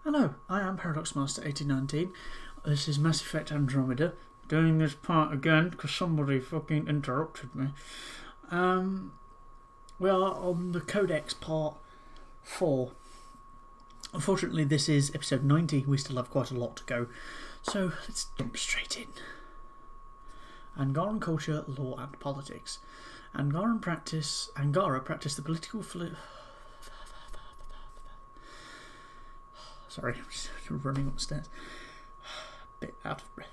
Hello, I am Paradox Master 1819. This is Mass Effect Andromeda. Doing this part again because somebody fucking interrupted me. We are on the Codex part 4. Unfortunately, this is episode 90. We still have quite a lot to go. So let's jump straight in. Angaran culture, law and politics. Angara practice the political Sorry, I'm just running upstairs. A bit out of breath.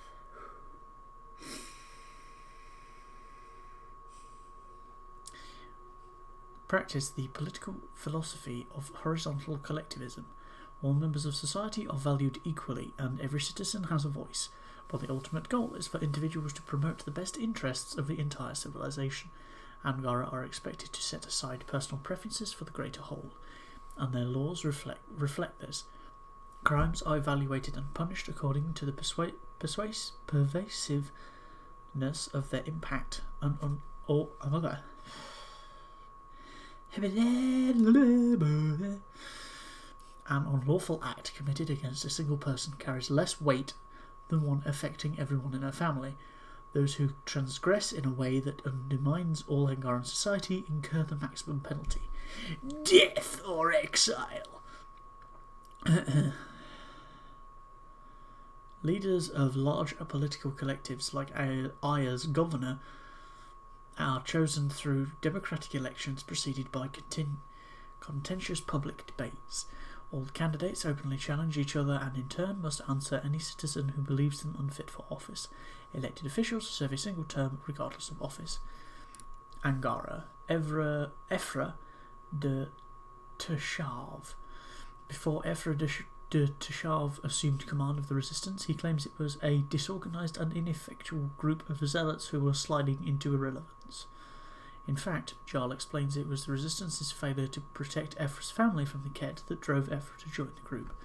Practice the political philosophy of horizontal collectivism. All members of society are valued equally and every citizen has a voice, but the ultimate goal is for individuals to promote the best interests of the entire civilization. Angara are expected to set aside personal preferences for the greater whole, and their laws reflect this. Crimes are evaluated and punished according to the pervasiveness of their impact and an unlawful act committed against a single person carries less weight than one affecting everyone in a family. Those who transgress in a way that undermines all Angaran society incur the maximum penalty: death or exile. Leaders of large political collectives like Aya's governor are chosen through democratic elections preceded by contentious public debates. All candidates openly challenge each other and in turn must answer any citizen who believes them unfit for office. Elected officials serve a single term regardless of office. Angara. Ephra de Teshav. Before Ephra de Teshav assumed command of the resistance, he claims it was a disorganised and ineffectual group of zealots who were sliding into irrelevance. In fact, Jarl explains it was the resistance's failure to protect Ephra's family from the Ket that drove Ephra to join the group,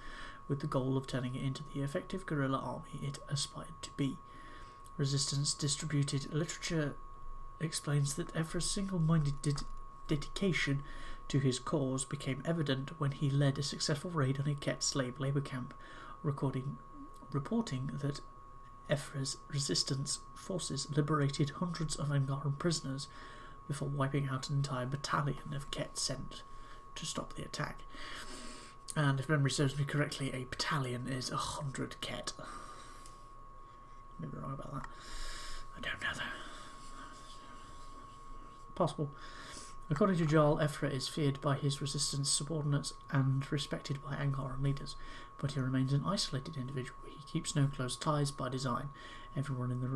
with the goal of turning it into the effective guerrilla army it aspired to be. Resistance distributed literature explains that Ephra's single-minded dedication to his cause became evident when he led a successful raid on a Ket slave labour camp, reporting that Ephra's resistance forces liberated hundreds of Angaran prisoners before wiping out an entire battalion of Ket sent to stop the attack. And if memory serves me correctly, a battalion is 100 Ket. Maybe wrong about that. I don't know though. Possible. According to Jarl, Ephra is feared by his resistance subordinates and respected by Angaran leaders, but he remains an isolated individual. He keeps no close ties by design. Everyone in the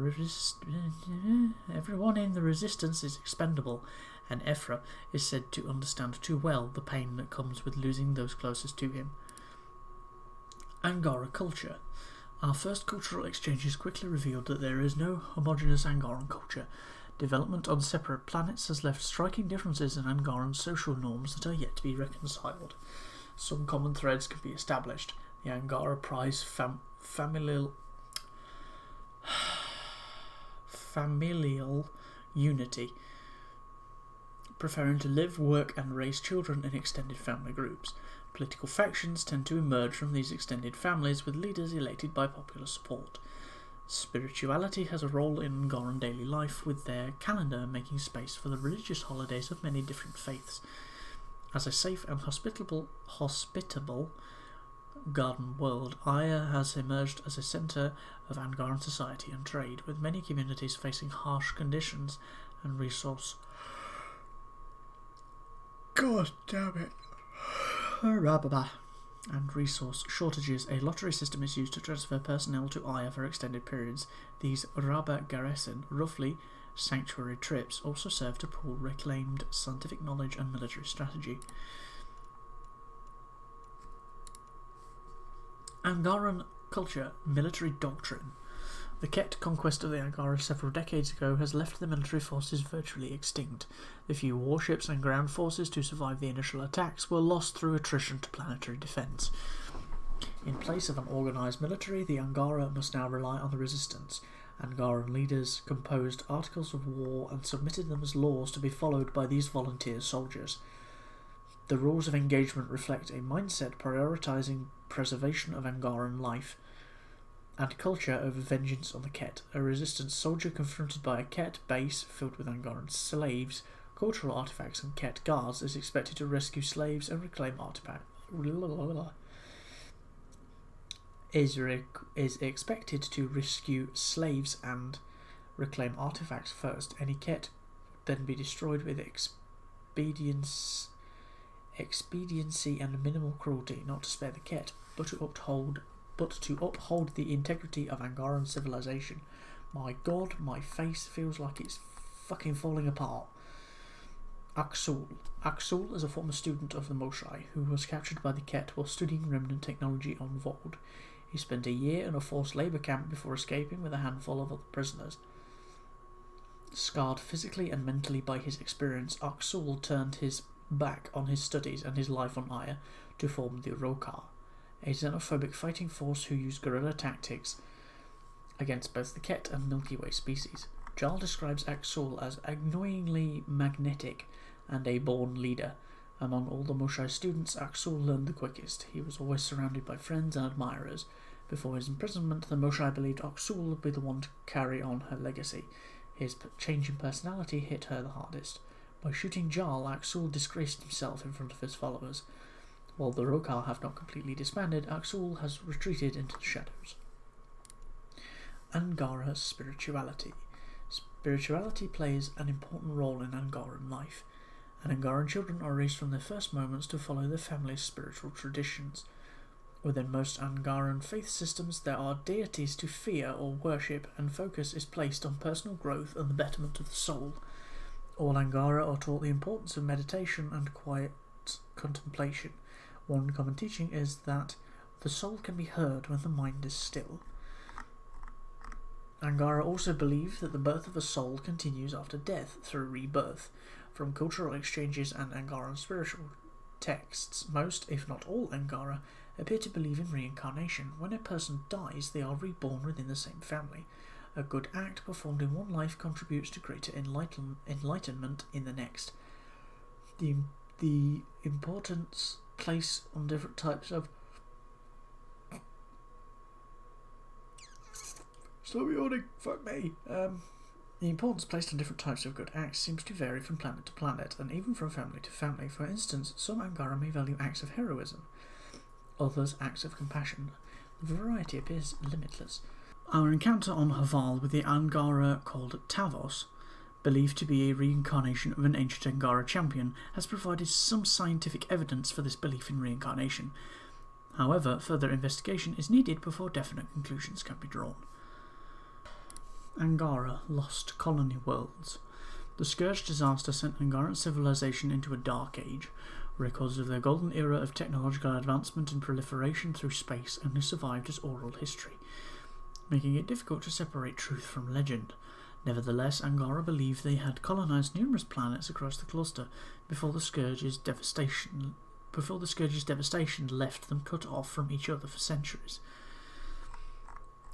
resistance is expendable, and Ephra is said to understand too well the pain that comes with losing those closest to him. Angara culture. Our first cultural exchanges quickly revealed that there is no homogeneous Angaran culture. Development on separate planets has left striking differences in Angaran social norms that are yet to be reconciled. Some common threads can be established. The Angara prize familial unity, preferring to live, work and raise children in extended family groups. Political factions tend to emerge from these extended families, with leaders elected by popular support. Spirituality has a role in Angaran daily life, with their calendar making space for the religious holidays of many different faiths. As a safe and hospitable garden world, Aya has emerged as a centre of Angaran society and trade, with many communities facing harsh conditions and resource shortages. A lottery system is used to transfer personnel to Aya for extended periods. These Rabba Garrison, roughly sanctuary trips, also serve to pool reclaimed scientific knowledge and military strategy. Angaran culture, military doctrine. The Ket conquest of the Angara several decades ago has left the military forces virtually extinct. The few warships and ground forces to survive the initial attacks were lost through attrition to planetary defence. In place of an organised military, the Angara must now rely on the resistance. Angaran leaders composed articles of war and submitted them as laws to be followed by these volunteer soldiers. The rules of engagement reflect a mindset prioritising preservation of Angaran life and culture over vengeance on the Ket. A resistance soldier confronted by a Ket base filled with Angaran slaves, cultural artifacts and Ket guards is expected to rescue slaves and reclaim artifacts. Is expected to rescue slaves and reclaim artifacts first. Any Ket would then be destroyed with expediency and minimal cruelty, not to spare the Ket, but to uphold the integrity of Angaran civilization. My god, my face feels like it's fucking falling apart. Aksul. Aksul is a former student of the Moshae who was captured by the Ket while studying remnant technology on Vold. He spent a year in a forced labour camp before escaping with a handful of other prisoners. Scarred physically and mentally by his experience, Aksul turned his back on his studies and his life on Aya to form the Rokar, a xenophobic fighting force who use guerrilla tactics against both the Ket and Milky Way species. Jarl describes Aksul as annoyingly magnetic and a born leader. Among all the Moshae students, Aksul learned the quickest. He was always surrounded by friends and admirers. Before his imprisonment, the Moshae believed Aksul would be the one to carry on her legacy. His change in personality hit her the hardest. By shooting Jarl, Aksul disgraced himself in front of his followers. While the Rokar have not completely disbanded, Aksul has retreated into the shadows. Angara spirituality. Spirituality plays an important role in Angaran life, and Angaran children are raised from their first moments to follow their family's spiritual traditions. Within most Angaran faith systems, there are deities to fear or worship, and focus is placed on personal growth and the betterment of the soul. All Angara are taught the importance of meditation and quiet contemplation. One common teaching is that the soul can be heard when the mind is still. Angara also believe that the birth of a soul continues after death through rebirth. From cultural exchanges and Angaran spiritual texts, most, if not all, Angara appear to believe in reincarnation. When a person dies, they are reborn within the same family. A good act performed in one life contributes to greater enlightenment in the next. The importance placed on different types of stop yawning, fuck me. The importance placed on different types of good acts seems to vary from planet to planet, and even from family to family. For instance, some Angara may value acts of heroism, others acts of compassion. The variety appears limitless. Our encounter on Haval with the Angara called Tavos, believed to be a reincarnation of an ancient Angara champion, has provided some scientific evidence for this belief in reincarnation. However, further investigation is needed before definite conclusions can be drawn. Angara, Lost Colony Worlds. The Scourge disaster sent Angaran civilization into a dark age. Records of their golden era of technological advancement and proliferation through space only survived as oral history, making it difficult to separate truth from legend. Nevertheless, Angara believed they had colonized numerous planets across the cluster before the Scourge's devastation left them cut off from each other for centuries.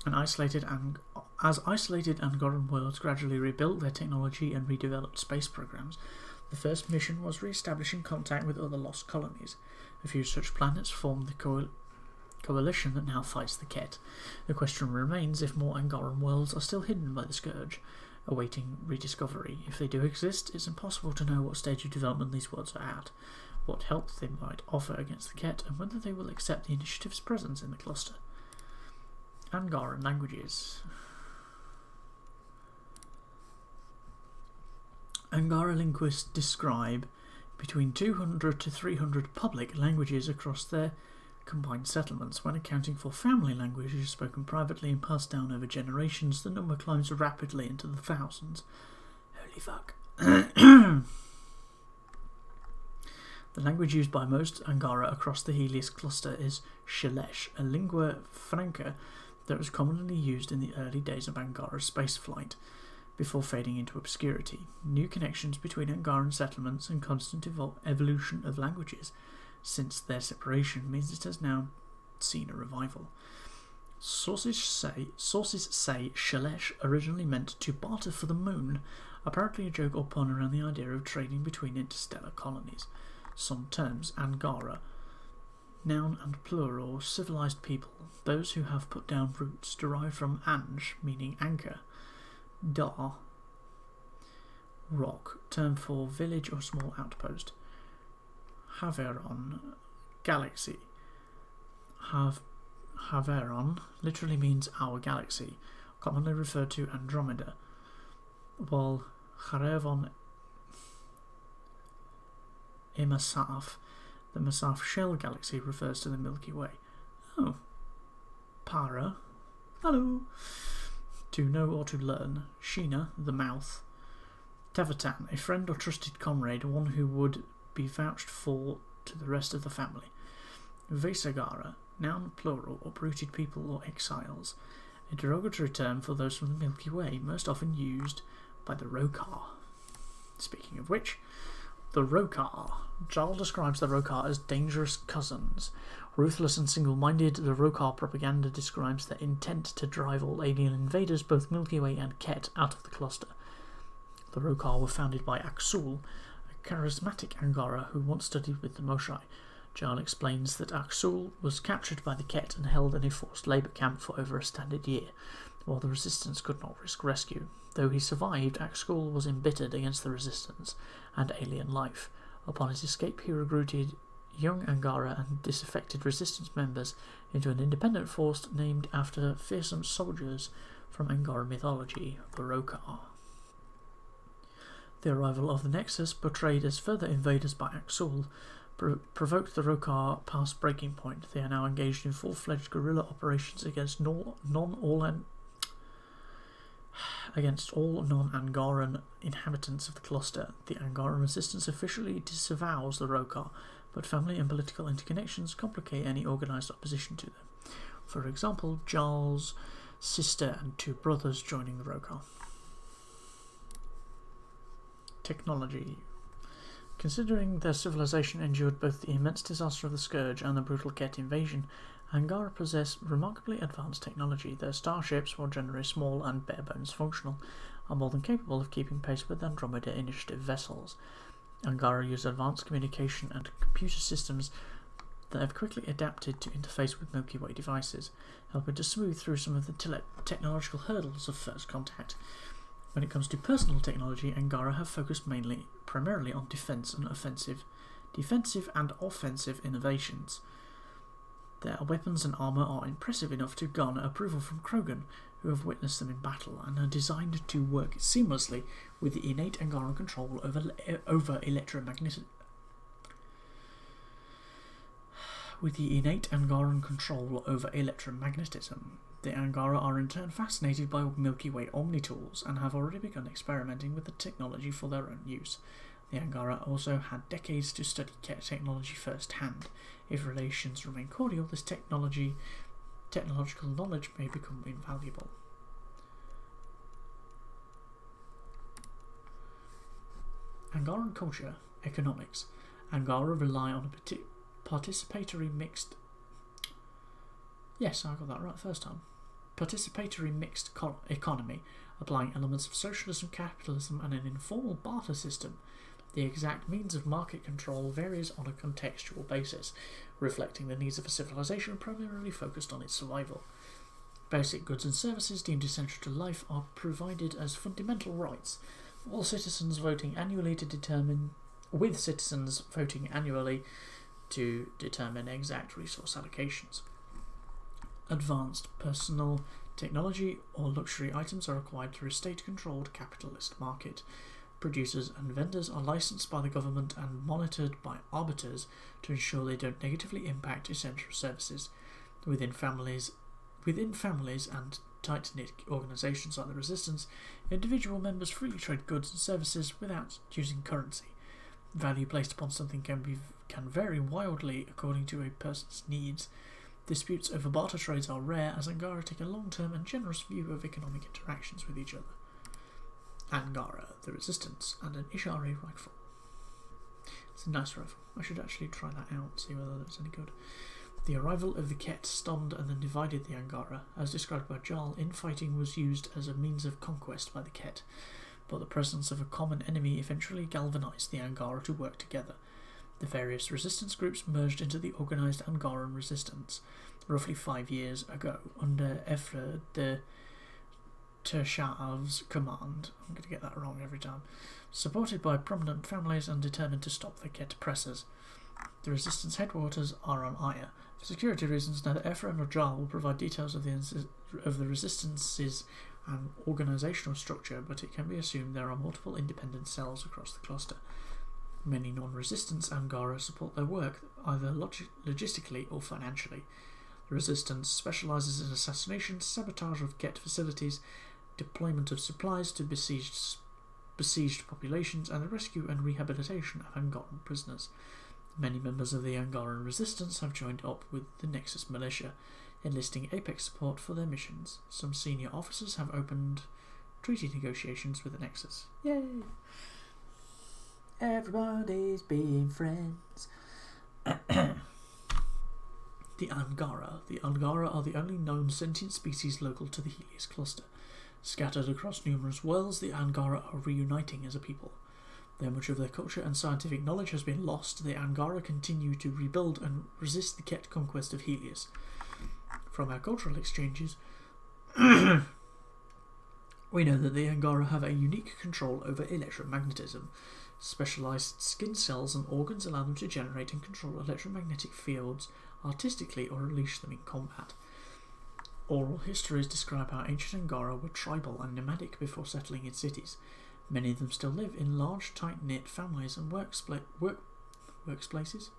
As isolated Angaran worlds gradually rebuilt their technology and redeveloped space programs, the first mission was re-establishing contact with other lost colonies. A few such planets formed the coalition that now fights the Ket. The question remains if more Angaran worlds are still hidden by the Scourge, awaiting rediscovery. If they do exist, it's impossible to know what stage of development these worlds are at, what help they might offer against the Ket, and whether they will accept the initiative's presence in the cluster. Angaran languages. Angara linguists describe between 200 to 300 public languages across their combined settlements. When accounting for family languages spoken privately and passed down over generations, the number climbs rapidly into the thousands. Holy fuck. The language used by most Angara across the Helios cluster is Shalesh, a lingua franca that was commonly used in the early days of Angara's spaceflight, before fading into obscurity. New connections between Angaran settlements and constant evolution of languages since their separation means it has now seen a revival. Sources say Shalesh originally meant to barter for the moon, apparently a joke or pun around the idea of trading between interstellar colonies. Some terms, Angara, Noun and plural, civilized people, those who have put down roots, derived from anj, meaning anchor, dar, rock, term for village or small outpost, Haveron, galaxy. Haveron literally means our galaxy, commonly referred to Andromeda, while Harevon Imasaf, the Masaf shell galaxy, refers to the Milky Way. Oh. Para, hello. To know or to learn. Sheena, the mouth. Tavatan, a friend or trusted comrade, one who would be vouched for to the rest of the family. Vesagara, noun plural, uprooted people or exiles, a derogatory term for those from the Milky Way, most often used by the Rokar. Speaking of which, the Rokar. Jarl describes the Rokar as dangerous cousins. Ruthless and single-minded, the Rokar propaganda describes their intent to drive all alien invaders, both Milky Way and Ket, out of the cluster. The Rokar were founded by Aksul, a charismatic Angara who once studied with the Moshai. Jarl explains that Aksul was captured by the Ket and held in a forced labour camp for over a standard year, while the Resistance could not risk rescue. Though he survived, Aksul was embittered against the Resistance and alien life. Upon his escape, he recruited young Angara and disaffected Resistance members into an independent force named after fearsome soldiers from Angara mythology, the Rokar. The arrival of the Nexus, portrayed as further invaders by Aksul, provoked the Rokar past breaking point. They are now engaged in full-fledged guerrilla operations against all non-Angaran inhabitants of the cluster. The Angaran resistance officially disavows the Rokar, but family and political interconnections complicate any organised opposition to them. For example, Jarl's sister and two brothers joining the Rokar. Technology. Considering their civilization endured both the immense disaster of the Scourge and the brutal Ket invasion, Angara possess remarkably advanced technology. Their starships, while generally small and bare-bones functional, are more than capable of keeping pace with Andromeda Initiative vessels. Angara use advanced communication and computer systems that have quickly adapted to interface with Milky Way devices, helping to smooth through some of the technological hurdles of first contact. When it comes to personal technology, Angara have focused primarily on defensive and offensive innovations. Their weapons and armour are impressive enough to garner approval from Krogan, who have witnessed them in battle, and are designed to work seamlessly with the innate Angaran control over electromagnetism. The Angara are in turn fascinated by Milky Way omnitools and have already begun experimenting with the technology for their own use. The Angara also had decades to study technology firsthand. If relations remain cordial, this technological knowledge may become invaluable. Angaran culture, economics. Angara rely on a participatory mixed... Yes, I got that right first time. Participatory mixed economy, applying elements of socialism, capitalism, and an informal barter system. The exact means of market control varies on a contextual basis, reflecting the needs of a civilization primarily focused on its survival. Basic goods and services deemed essential to life are provided as fundamental rights, with citizens voting annually to determine exact resource allocations. Advanced personal technology or luxury items are acquired through a state-controlled capitalist market. Producers and vendors are licensed by the government and monitored by arbiters to ensure they don't negatively impact essential services. Within families and tight-knit organisations like the Resistance, individual members freely trade goods and services without using currency. Value placed upon something can vary wildly according to a person's needs. Disputes over barter trades are rare, as Angara take a long-term and generous view of economic interactions with each other. Angara, the Resistance, and an Ishari rifle. It's a nice rifle. I should actually try that out and see whether that's any good. The arrival of the Ket stunned and then divided the Angara. As described by Jarl, infighting was used as a means of conquest by the Ket, but the presence of a common enemy eventually galvanized the Angara to work together. The various resistance groups merged into the organised Angaran resistance roughly 5 years ago under Efra de Tersha'av's command. I'm going to get that wrong every time. Supported by prominent families and determined to stop the Ket oppressors. The resistance headquarters are on Aya. For security reasons, neither Efra nor Jar will provide details of the resistance's organisational structure, but it can be assumed there are multiple independent cells across the cluster. Many non-resistance Angara support their work either logistically or financially. The resistance specialises in assassination, sabotage of Ket facilities, deployment of supplies to besieged populations, and the rescue and rehabilitation of Angaran prisoners. Many members of the Angaran resistance have joined up with the Nexus militia, enlisting Apex support for their missions. Some senior officers have opened treaty negotiations with the Nexus. Yay! Everybody's being friends. The Angara. The Angara are the only known sentient species local to the Helios cluster. Scattered across numerous worlds, the Angara are reuniting as a people. Though much of their culture and scientific knowledge has been lost, the Angara continue to rebuild and resist the Ket conquest of Helios. From our cultural exchanges, we know that the Angara have a unique control over electromagnetism. Specialised skin cells and organs allow them to generate and control electromagnetic fields artistically or unleash them in combat. Oral histories describe how ancient Angara were tribal and nomadic before settling in cities. Many of them still live in large, tight-knit families, and workplaces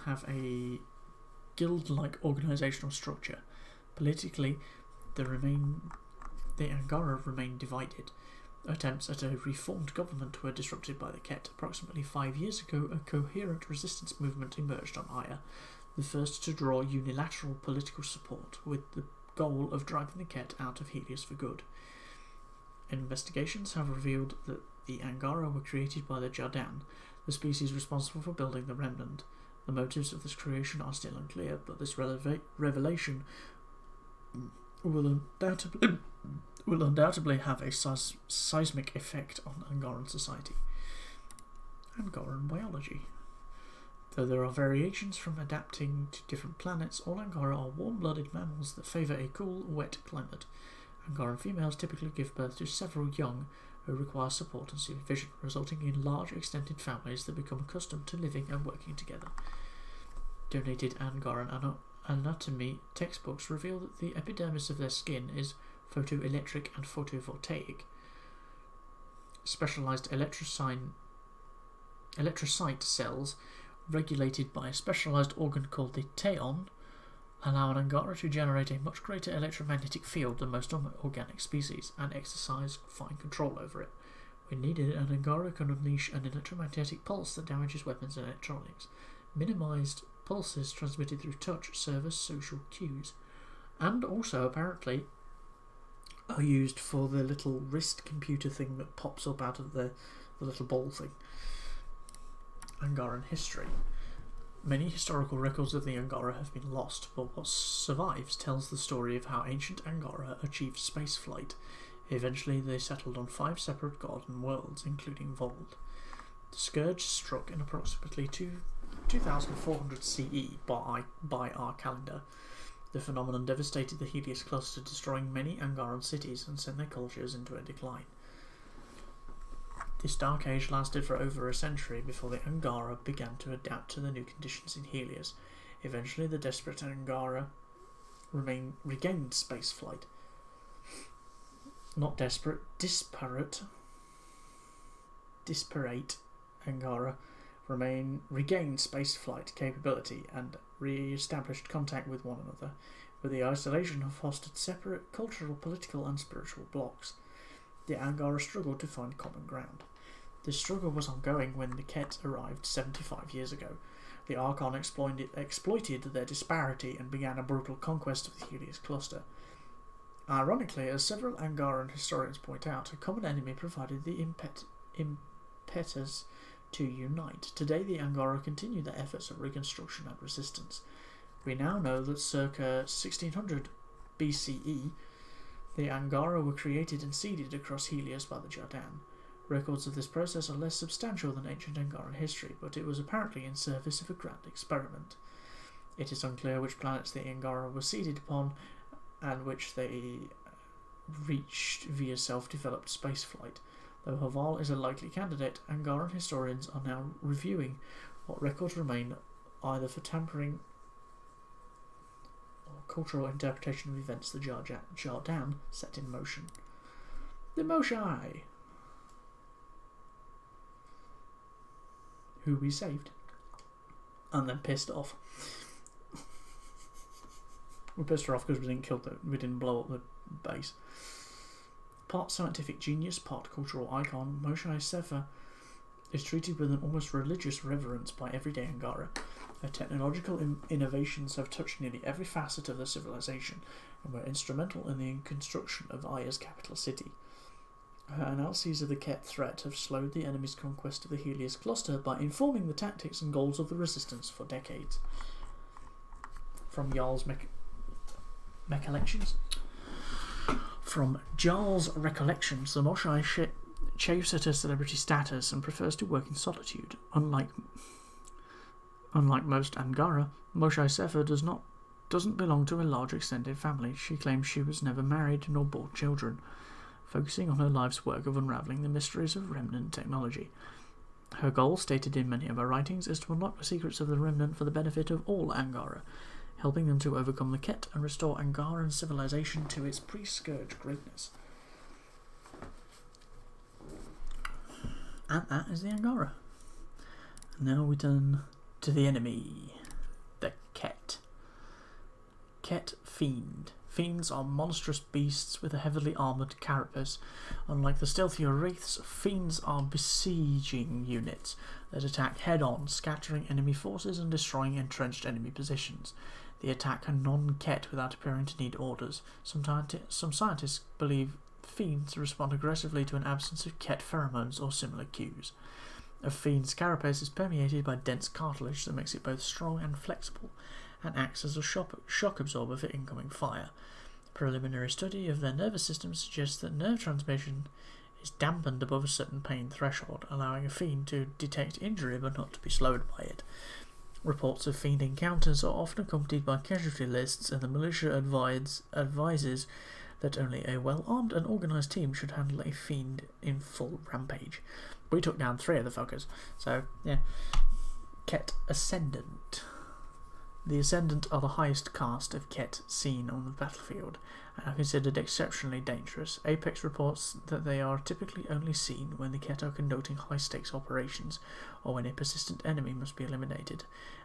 have a guild-like organisational structure. Politically, the Angara remain divided. Attempts at a reformed government were disrupted by the Ket. Approximately 5 years ago, a coherent resistance movement emerged on Aya, the first to draw unilateral political support, with the goal of driving the Ket out of Helios for good. Investigations have revealed that the Angara were created by the Jardan, the species responsible for building the Remnant. The motives of this creation are still unclear, but this revelation will undoubtedly have a seismic effect on Angaran society. Angaran biology. Though there are variations from adapting to different planets, all Angara are warm-blooded mammals that favour a cool, wet climate. Angaran females typically give birth to several young who require support and supervision, resulting in large extended families that become accustomed to living and working together. Donated Angaran anatomy textbooks reveal that the epidermis of their skin is photoelectric and photovoltaic. Specialised electrocyte cells, regulated by a specialised organ called the Teon, allow an Angara to generate a much greater electromagnetic field than most organic species, and exercise fine control over it. When needed, an Angara can unleash an electromagnetic pulse that damages weapons and electronics. Minimised pulses transmitted through touch serve as social cues, and also apparently are used for the little wrist computer thing that pops up out of the little ball thing. Angaran history. Many historical records of the Angara have been lost, but what survives tells the story of how ancient Angara achieved spaceflight. Eventually they settled on 5 separate garden worlds, including Vold. The scourge struck in approximately 2400 CE by our calendar. The phenomenon devastated the Helios cluster, destroying many Angaran cities and sent their cultures into a decline. This dark age lasted for over a century before the Angara began to adapt to the new conditions in Helios. Eventually, the desperate Angara regained spaceflight. Not desperate, disparate Angara regained spaceflight capability and re-established contact with one another, but the isolation have fostered separate cultural, political and spiritual blocks. The Angara struggled to find common ground. This struggle was ongoing when the Ket arrived 75 years ago. The Archon exploited their disparity and began a brutal conquest of the Helios cluster. Ironically, as several Angaran historians point out, a common enemy provided the impetus to unite. Today the Angara continue their efforts of reconstruction and resistance. We now know that circa 1600 BCE, the Angara were created and seeded across Helios by the Jardan. Records of this process are less substantial than ancient Angaran history, but it was apparently in service of a grand experiment. It is unclear which planets the Angara were seeded upon, and which they reached via self-developed spaceflight. Though Haval is a likely candidate, Angaran historians are now reviewing what records remain either for tampering or cultural interpretation of events the Jardan set in motion. The Moshai, who we saved, and then pissed off. We pissed her off because we didn't blow up the base. Part scientific genius, part cultural icon, Moshe Sefer is treated with an almost religious reverence by everyday Angara. Her technological innovations have touched nearly every facet of the civilization and were instrumental in the construction of Aya's capital city. Her analyses of the Ket threat have slowed the enemy's conquest of the Helios cluster by informing the tactics and goals of the resistance for decades. From Jarl's Recollections. From Jarl's Recollections, the Moshai chafes at her celebrity status and prefers to work in solitude. Unlike most Angara, Moshe Sefer doesn't belong to a large extended family. She claims she was never married nor bore children, focusing on her life's work of unravelling the mysteries of remnant technology. Her goal, stated in many of her writings, is to unlock the secrets of the remnant for the benefit of all Angara, helping them to overcome the Ket and restore Angaran civilization to its pre-scourge greatness. And that is the Angara. Now we turn to the enemy, the Ket. Ket Fiend. Fiends are monstrous beasts with a heavily armoured carapace. Unlike the stealthier wraiths, fiends are besieging units that attack head-on, scattering enemy forces and destroying entrenched enemy positions. They attack a non-Ket without appearing to need orders. Some scientists believe fiends respond aggressively to an absence of Ket pheromones or similar cues. A fiend's carapace is permeated by dense cartilage that makes it both strong and flexible, and acts as a shock absorber for incoming fire. Preliminary study of their nervous system suggests that nerve transmission is dampened above a certain pain threshold, allowing a fiend to detect injury but not to be slowed by it. Reports of fiend encounters are often accompanied by casualty lists, and the militia advises that only a well-armed and organised team should handle a fiend in full rampage. We took down 3 of the fuckers, so yeah. Ket Ascendant. The Ascendant are the highest caste of Ket seen on the battlefield, and are considered exceptionally dangerous. Apex reports that they are typically only seen when the Ket are conducting high-stakes operations, or when a persistent enemy must be eliminated.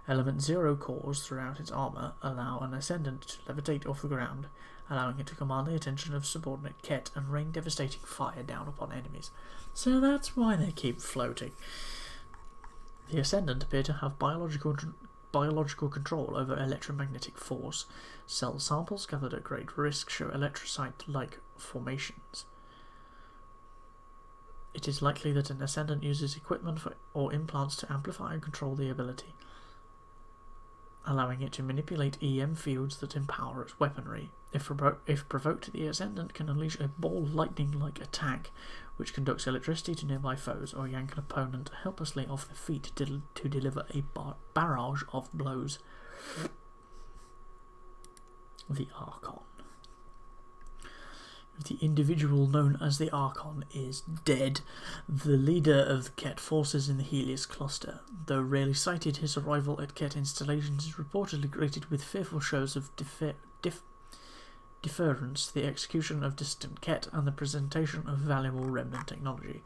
Element 0 cores throughout its armour allow an Ascendant to levitate off the ground, allowing it to command the attention of subordinate Ket and rain devastating fire down upon enemies. So that's why they keep floating. The Ascendant appear to have biological control over electromagnetic force. Cell samples gathered at great risk show electrocyte-like formations. It is likely that an Ascendant uses equipment or implants to amplify and control the ability, allowing it to manipulate EM fields that empower its weaponry. If provoked, the Ascendant can unleash a ball lightning-like attack, which conducts electricity to nearby foes or yank an opponent helplessly off their feet to deliver a barrage of blows. The Archon. The individual known as the Archon is dead, the leader of the Ket forces in the Helios cluster. Though rarely cited, his arrival at Ket installations is reportedly greeted with fearful shows of deference, the execution of distant Ket, and the presentation of valuable remnant technology.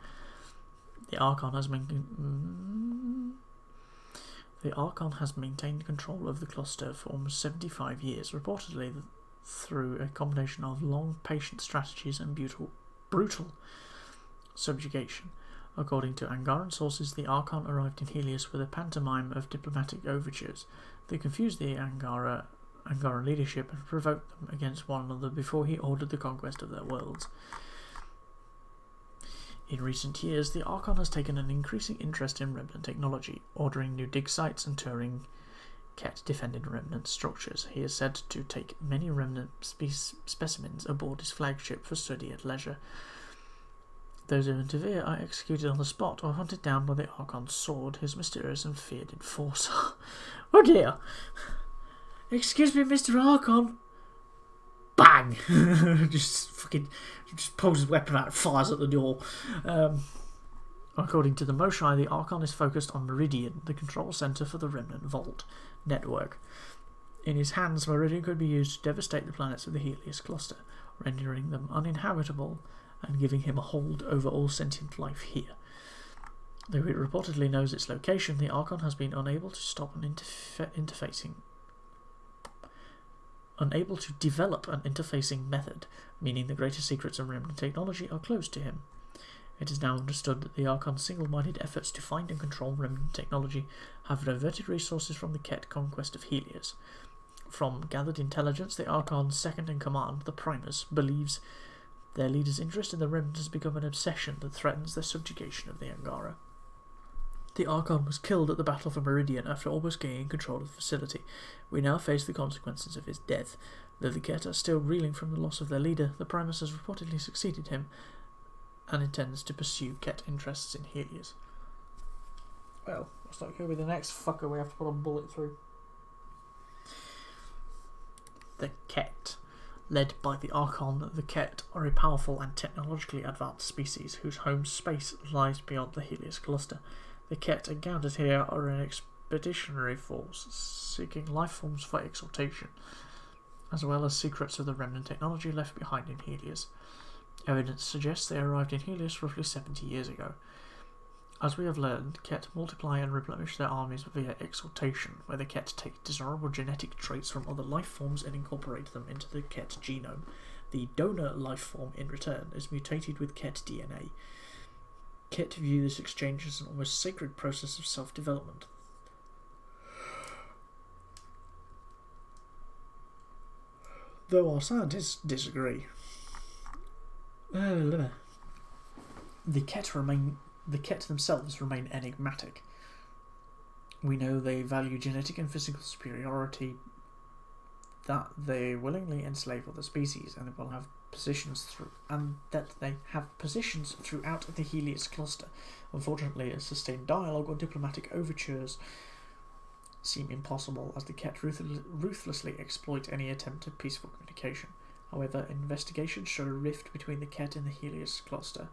The Archon has maintained control of the cluster for almost 75 years, reportedly through a combination of long, patient strategies and brutal subjugation. According to Angaran sources, the Archon arrived in Helios with a pantomime of diplomatic overtures that confused the Angaran leadership and provoked them against one another before he ordered the conquest of their worlds. In recent years, the Archon has taken an increasing interest in remnant technology, ordering new dig sites and touring Ket defended remnant structures. He is said to take many remnant specimens aboard his flagship for study at leisure. Those who interfere are executed on the spot or hunted down by the Archon's sword, his mysterious and feared enforcer. Oh dear! Excuse me, Mr. Archon! Bang! just pulls his weapon out and fires at the door. According to the Moshae, the Archon is focused on Meridian, the control center for the Remnant Vault network. In his hands, Meridian could be used to devastate the planets of the Helios cluster, rendering them uninhabitable and giving him a hold over all sentient life here. Though he reportedly knows its location, the Archon has been unable to stop an unable to develop an interfacing method, meaning the greater secrets of Remnant technology are closed to him. It is now understood that the Archon's single-minded efforts to find and control Remnant technology have diverted resources from the Ket conquest of Helios. From gathered intelligence, the Archon's second-in-command, the Primus, believes their leader's interest in the Remnant has become an obsession that threatens their subjugation of the Angara. The Archon was killed at the Battle for Meridian after almost gaining control of the facility. We now face the consequences of his death. Though the Ket are still reeling from the loss of their leader, the Primus has reportedly succeeded him and intends to pursue Ket interests in Helios. Well, let's not go with the next fucker we have to put a bullet through. The Ket. Led by the Archon, the Ket are a powerful and technologically advanced species whose home space lies beyond the Helios cluster. The Ket encountered here are an expeditionary force seeking life forms for exaltation, as well as secrets of the Remnant technology left behind in Helios. Evidence suggests they arrived in Helios roughly 70 years ago. As we have learned, Ket multiply and replenish their armies via exaltation, where the Ket take desirable genetic traits from other life forms and incorporate them into the Ket genome. The donor life form, in return, is mutated with Ket DNA. Ket view this exchange as an almost sacred process of self-development. Though our scientists disagree. The Ket themselves remain enigmatic. We know they value genetic and physical superiority, that they willingly enslave other species, and will have that they have positions throughout the Helios cluster. Unfortunately, a sustained dialogue or diplomatic overtures seem impossible, as the Ket ruthlessly exploit any attempt at peaceful communication. However, investigations show a rift between the Ket and the Helios cluster.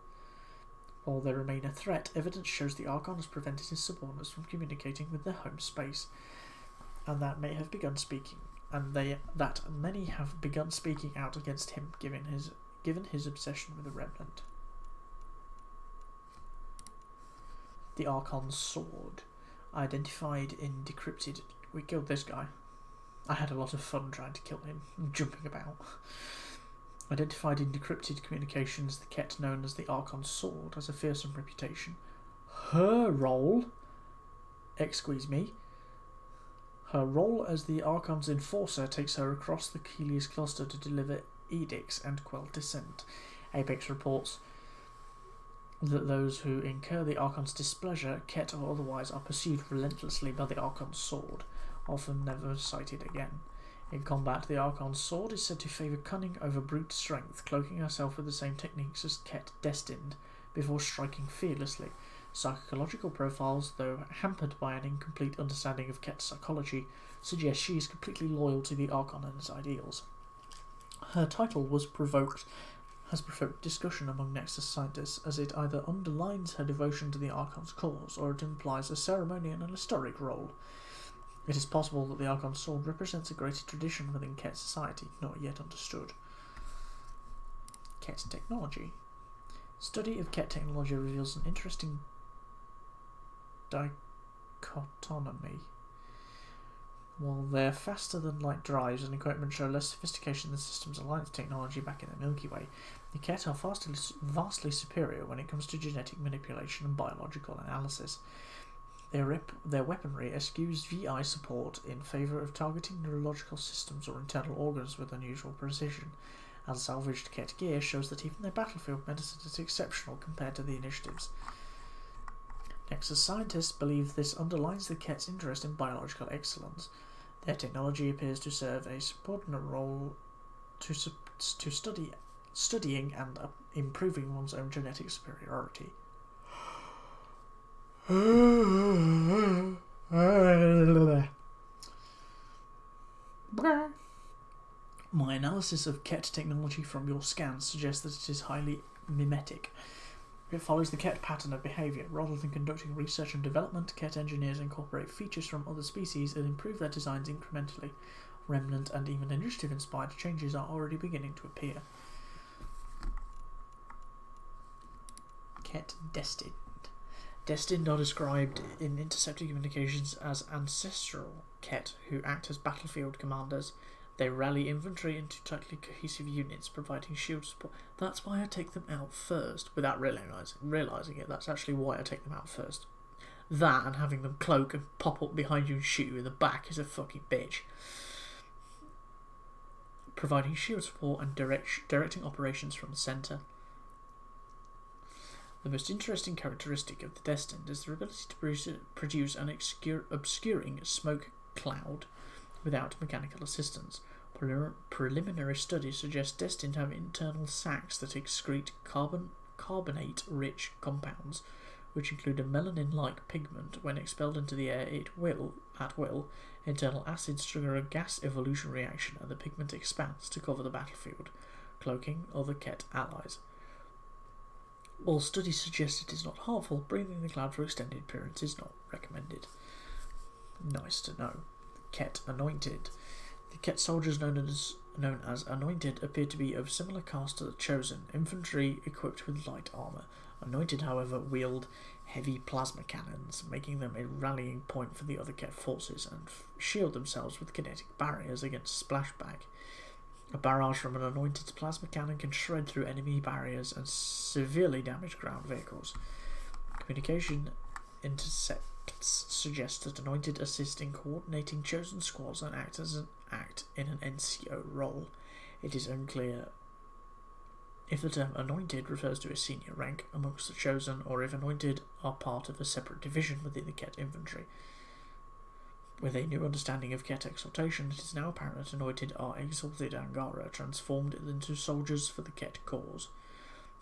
While they remain a threat, evidence shows the Archon has prevented his subordinates from communicating with their home space, and that many have begun speaking out against him, given his obsession with the Remnant. The Archon's sword, identified in decrypted. We killed this guy. I had a lot of fun trying to kill him, jumping about. Identified in decrypted communications, the Ket known as the Archon's sword has a fearsome reputation. Her role as the Archon's enforcer takes her across the Helios cluster to deliver edicts and quell dissent. Apex reports that those who incur the Archon's displeasure, Ket or otherwise, are pursued relentlessly by the Archon's sword, often never sighted again. In combat, the Archon's sword is said to favour cunning over brute strength, cloaking herself with the same techniques as Ket destined, before striking fearlessly. Psychological profiles, though hampered by an incomplete understanding of Ket's psychology, suggest she is completely loyal to the Archon and his ideals. Her title has provoked discussion among Nexus scientists, as it either underlines her devotion to the Archon's cause, or it implies a ceremonial and historic role. It is possible that the Archon's sword represents a greater tradition within Ket society, not yet understood. Ket technology. Study of Ket technology reveals an interesting dichotomy. While their faster-than-light drives and equipment show less sophistication than Systems Alliance technology back in the Milky Way, the Ket are vastly superior when it comes to genetic manipulation and biological analysis. Their weaponry eschews VI support in favour of targeting neurological systems or internal organs with unusual precision. Unsalvaged Ket gear shows that even their battlefield medicine is exceptional compared to the Initiative's. Nexus scientists believe this underlines the Ket's interest in biological excellence. Their technology appears to serve a subordinate role to study studying and improving one's own genetic superiority. My analysis of Ket technology from your scans suggests that it is highly mimetic. It follows the Ket pattern of behaviour. Rather than conducting research and development, Ket engineers incorporate features from other species and improve their designs incrementally. Remnant and even initiative-inspired changes are already beginning to appear. Ket destined. Destined are described in interceptor communications as ancestral Ket, who act as battlefield commanders. They rally infantry into tightly cohesive units, providing shield support. That's why I take them out first, without realising it. That's actually why I take them out first. That and having them cloak and pop up behind you and shoot you in the back is a fucking bitch. Providing shield support and directing operations from the centre. The most interesting characteristic of the Destined is their ability to produce an obscuring smoke cloud without mechanical assistance. Preliminary studies suggest Destined have internal sacs that excrete carbonate-rich compounds, which include a melanin-like pigment. When expelled into the air, it will, at will, internal acids trigger a gas evolution reaction and the pigment expands to cover the battlefield, cloaking other Ket allies. While studies suggest it is not harmful, breathing the cloud for extended periods is not recommended. Nice to know. Ket Anointed. The Ket soldiers known as Anointed appear to be of similar caste to the Chosen, infantry equipped with light armour. Anointed, however, wield heavy plasma cannons, making them a rallying point for the other Ket forces, and shield themselves with kinetic barriers against splashback. A barrage from an Anointed's plasma cannon can shred through enemy barriers and severely damage ground vehicles. Communication intercepts suggest that Anointed assist in coordinating Chosen squads and act in an NCO role. It is unclear if the term Anointed refers to a senior rank amongst the Chosen, or if Anointed are part of a separate division within the Ket infantry. With a new understanding of Ket exaltation, it is now apparent that Anointed are exalted Angara, transformed into soldiers for the Ket cause.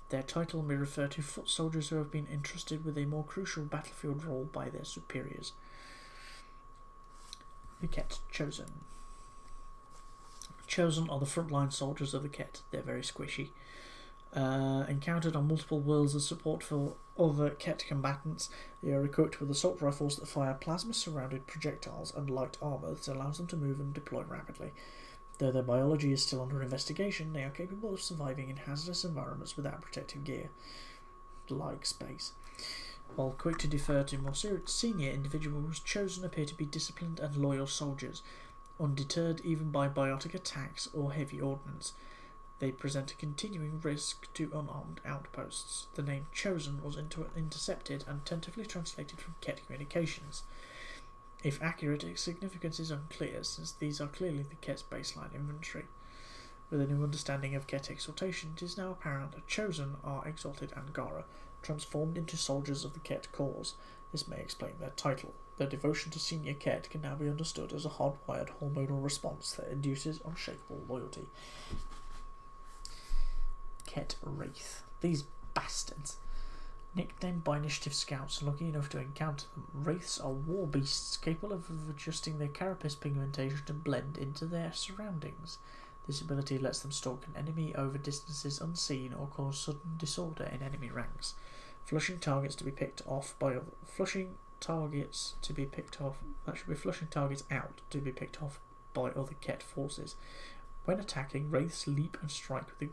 Their title may refer to foot soldiers who have been entrusted with a more crucial battlefield role by their superiors. The Ket Chosen. Chosen are the frontline soldiers of the Ket. They're very squishy. Encountered on multiple worlds as support for other Ket combatants, they are equipped with assault rifles that fire plasma-surrounded projectiles and light armour that allows them to move and deploy rapidly. Though their biology is still under investigation, they are capable of surviving in hazardous environments without protective gear, like space. While quick to defer to more senior individuals, Chosen appear to be disciplined and loyal soldiers, undeterred even by biotic attacks or heavy ordnance. They present a continuing risk to unarmed outposts. The name Chosen was intercepted and tentatively translated from Ket communications. If accurate, its significance is unclear, since these are clearly the Ket's baseline infantry. With a new understanding of Ket exaltation, it is now apparent that Chosen are exalted Angara, transformed into soldiers of the Ket cause. This may explain their title. Their devotion to senior Ket can now be understood as a hardwired hormonal response that induces unshakable loyalty. Ket Wraith. These bastards. Nicknamed by initiative scouts lucky enough to encounter them, Wraiths are war beasts capable of adjusting their carapace pigmentation to blend into their surroundings. This ability lets them stalk an enemy over distances unseen or cause sudden disorder in enemy ranks. Flushing targets out to be picked off by other Ket forces. When attacking, Wraiths leap and strike with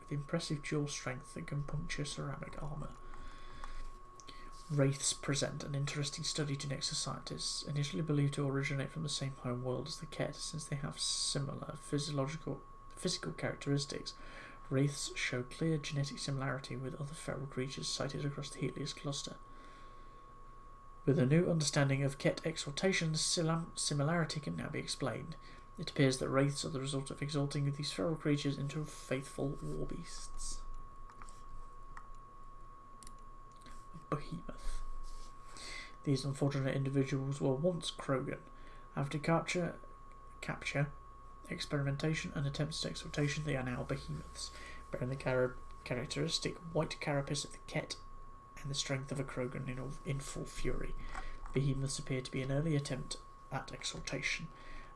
impressive jaw strength that can puncture ceramic armour. Wraiths present an interesting study to Nexus scientists, initially believed to originate from the same home world as the Ket, since they have similar physical characteristics. Wraiths show clear genetic similarity with other feral creatures sighted across the Helios cluster. With a new understanding of Ket exaltation, similarity can now be explained. It appears that Wraiths are the result of exalting these feral creatures into faithful war beasts. Behemoth. These unfortunate individuals were once Krogan. After capture, experimentation and attempts at exaltation, they are now behemoths. bearing the characteristic white carapace of the Ket and the strength of a Krogan in full fury. Behemoths appear to be an early attempt at exaltation,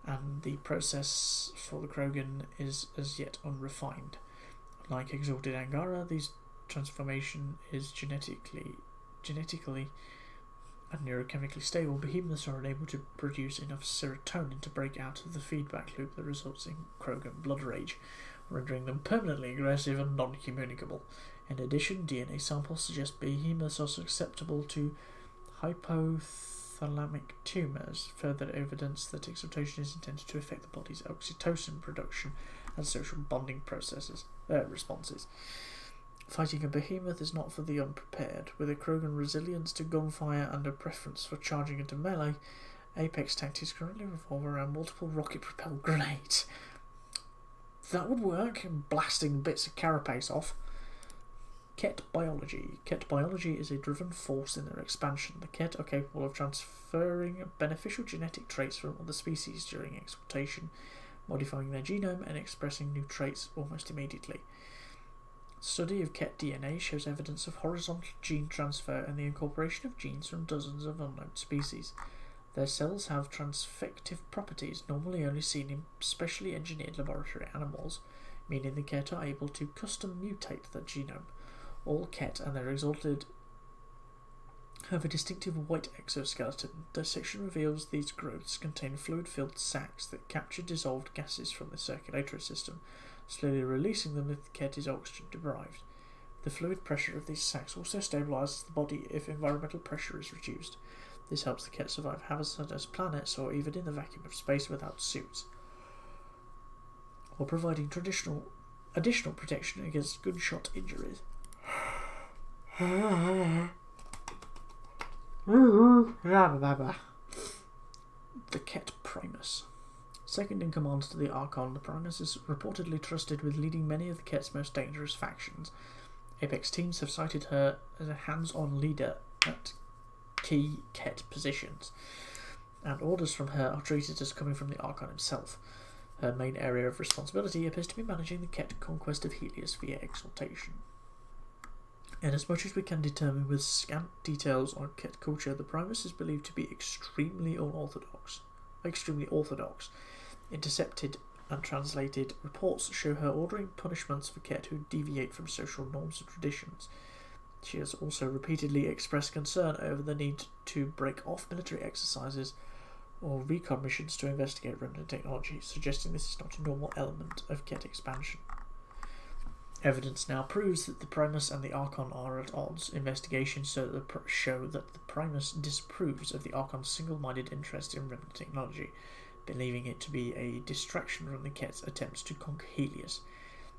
and the process for the Krogan is as yet unrefined. Like exalted Angara, these transformation is genetically and neurochemically stable. Behemoths are unable to produce enough serotonin to break out of the feedback loop that results in Krogan blood rage, rendering them permanently aggressive and non-communicable. In addition, DNA samples suggest behemoths are susceptible to hypothalamic tumours, further evidence that exaltation is intended to affect the body's oxytocin production and social bonding responses. Fighting a behemoth is not for the unprepared. With a Krogan resilience to gunfire and a preference for charging into melee, Apex tactics currently revolve around multiple rocket-propelled grenades. That would work, blasting bits of carapace off. Ket biology. Ket biology is a driven force in their expansion. The Ket are capable of transferring beneficial genetic traits from other species during exaltation, modifying their genome and expressing new traits almost immediately. Study of Ket DNA shows evidence of horizontal gene transfer and the incorporation of genes from dozens of unknown species. Their cells have transfective properties normally only seen in specially engineered laboratory animals, meaning the Ket are able to custom mutate their genome. All Ket and their exalted have a distinctive white exoskeleton. Dissection reveals these growths contain fluid-filled sacs that capture dissolved gases from the circulatory system, slowly releasing them if the Ket is oxygen-deprived. The fluid pressure of these sacs also stabilises the body if environmental pressure is reduced. This helps the Ket survive hazardous planets or even in the vacuum of space without suits, while providing additional protection against gunshot injuries. The Ket Primus. Second in command to the Archon, the Primus is reportedly trusted with leading many of the Ket's most dangerous factions. Apex teams have cited her as a hands-on leader at key Ket positions, and orders from her are treated as coming from the Archon himself. Her main area of responsibility appears to be managing the Ket conquest of Helios via exaltation. Inasmuch as we can determine with scant details on Ket culture, the Primus is believed to be extremely orthodox. Intercepted and translated reports show her ordering punishments for Ket who deviate from social norms and traditions. She has also repeatedly expressed concern over the need to break off military exercises or recon missions to investigate remnant technology, suggesting this is not a normal element of Ket expansion. Evidence now proves that the Primus and the Archon are at odds. Investigations show that the Primus disapproves of the Archon's single-minded interest in remnant technology, believing it to be a distraction from the Ket's attempts to conquer Helios.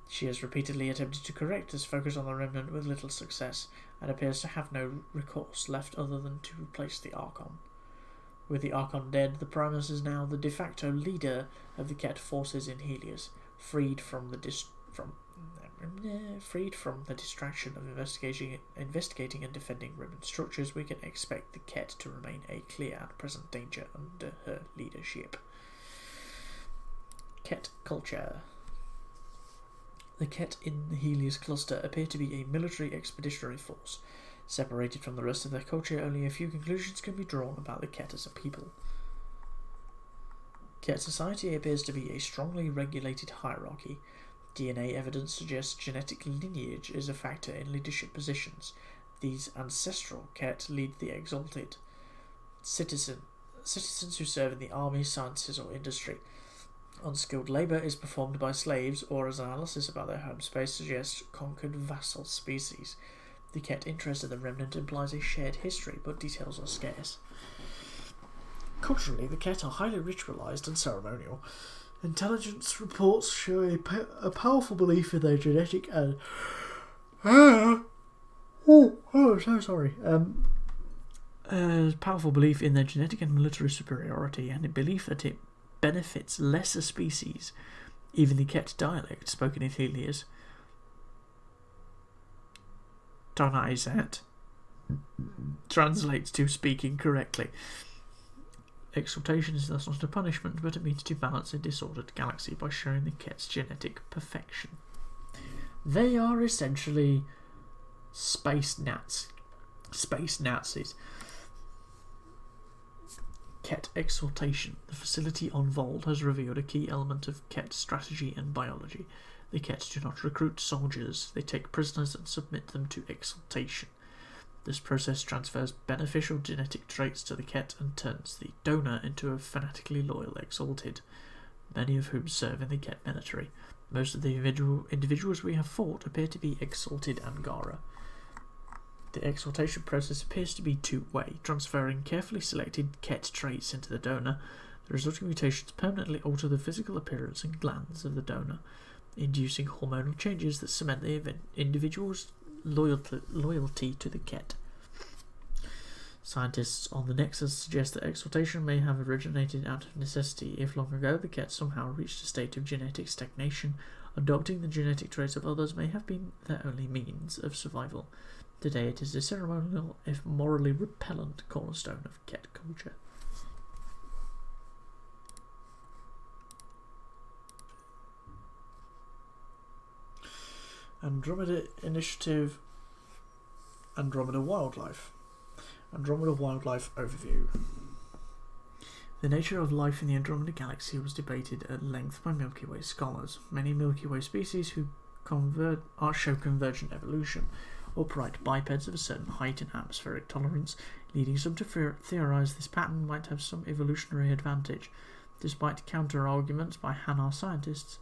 She has repeatedly attempted to correct this focus on the remnant with little success, and appears to have no recourse left other than to replace the Archon. With the Archon dead, the Primus is now the de facto leader of the Ket forces in Helios, freed from the distraction of investigating and defending remnant structures. We can expect the Ket to remain a clear and present danger under her leadership. Ket culture. The Ket in the Helios cluster appear to be a military expeditionary force. Separated from the rest of their culture, only a few conclusions can be drawn about the Ket as a people. Ket society appears to be a strongly regulated hierarchy. DNA evidence suggests genetic lineage is a factor in leadership positions. These ancestral Ket lead the exalted. Citizens who serve in the army, sciences, or industry. Unskilled labour is performed by slaves, or as analysis about their home space suggests, conquered vassal species. The Ket interest in the remnant implies a shared history, but details are scarce. Culturally, the Ket are highly ritualised and ceremonial. Intelligence reports show a powerful belief in their genetic and powerful belief in their genetic and military superiority, and a belief that it benefits lesser species. Even the Ket dialect spoken in Helios, Donizat, translates to speaking correctly. Exaltation is thus not a punishment, but a means to balance a disordered galaxy by showing the Ket's genetic perfection. They are essentially space Nazis. Ket exaltation. The facility on Vold has revealed a key element of Ket strategy and biology. The Ket do not recruit soldiers, they take prisoners and submit them to exaltation. This process transfers beneficial genetic traits to the Ket and turns the donor into a fanatically loyal exalted, many of whom serve in the Ket military. Most of the individuals we have fought appear to be exalted Angara. The exaltation process appears to be two-way, transferring carefully selected Ket traits into the donor. The resulting mutations permanently alter the physical appearance and glands of the donor, inducing hormonal changes that cement the individual's loyalty to the Ket. Scientists on the Nexus suggest that exaltation may have originated out of necessity if long ago the Ket somehow reached a state of genetic stagnation. Adopting the genetic traits of others may have been their only means of survival. Today it is a ceremonial, if morally repellent, cornerstone of Ket culture. Andromeda Initiative, Andromeda Wildlife. Andromeda Wildlife Overview. The nature of life in the Andromeda Galaxy was debated at length by Milky Way scholars. Many Milky Way species who show convergent evolution, upright bipeds of a certain height and atmospheric tolerance, leading some to theorize this pattern might have some evolutionary advantage, despite counter-arguments by Hanar scientists.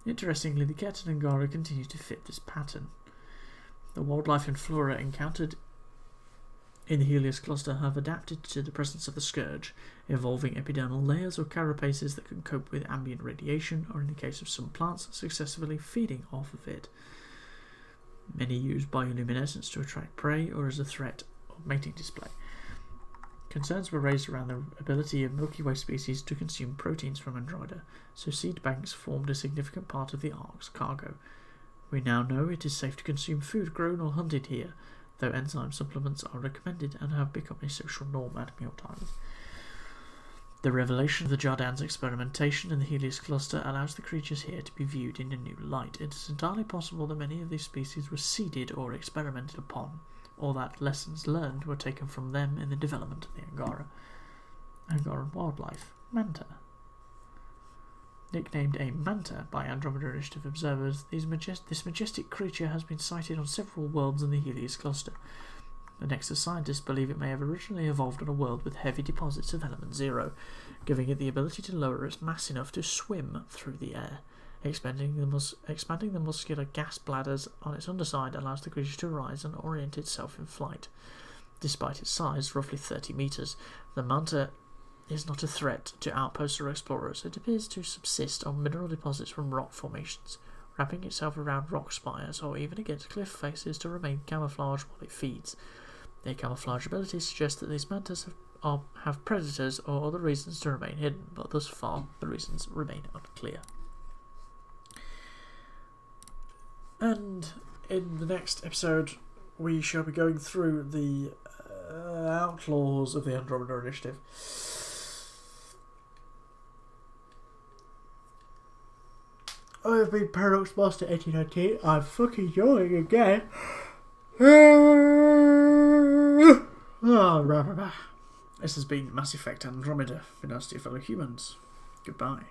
Interestingly, the Ket and Angara continue to fit this pattern. The wildlife and flora encountered in the Helios cluster have adapted to the presence of the scourge, evolving epidermal layers or carapaces that can cope with ambient radiation, or in the case of some plants, successfully feeding off of it. Many use bioluminescence to attract prey or as a threat or mating display. Concerns were raised around the ability of Milky Way species to consume proteins from Andromeda, so seed banks formed a significant part of the Ark's cargo. We now know it is safe to consume food grown or hunted here, though enzyme supplements are recommended and have become a social norm at mealtimes. The revelation of the Jardan's experimentation in the Helios cluster allows the creatures here to be viewed in a new light. It is entirely possible that many of these species were seeded or experimented upon, or that lessons learned were taken from them in the development of the Angaran wildlife. Manta. Nicknamed a manta by Andromeda Initiative observers, this majestic creature has been sighted on several worlds in the Helios cluster. The Nexus scientists believe it may have originally evolved on a world with heavy deposits of element zero, giving it the ability to lower its mass enough to swim through the air. Expanding the muscular gas bladders on its underside allows the creature to rise and orient itself in flight. Despite its size, roughly 30 meters, the manta is not a threat to outposts or explorers. It appears to subsist on mineral deposits from rock formations, wrapping itself around rock spires or even against cliff faces to remain camouflaged while it feeds. Their camouflage ability suggests that these mantas have predators or other reasons to remain hidden, but thus far the reasons remain unclear. And in the next episode we shall be going through the outlaws of the Andromeda Initiative. I have been Paradox Master 1819. I'm fucking yawning again. This has been Mass Effect Andromeda, Dynasty of Fellow Humans. Goodbye.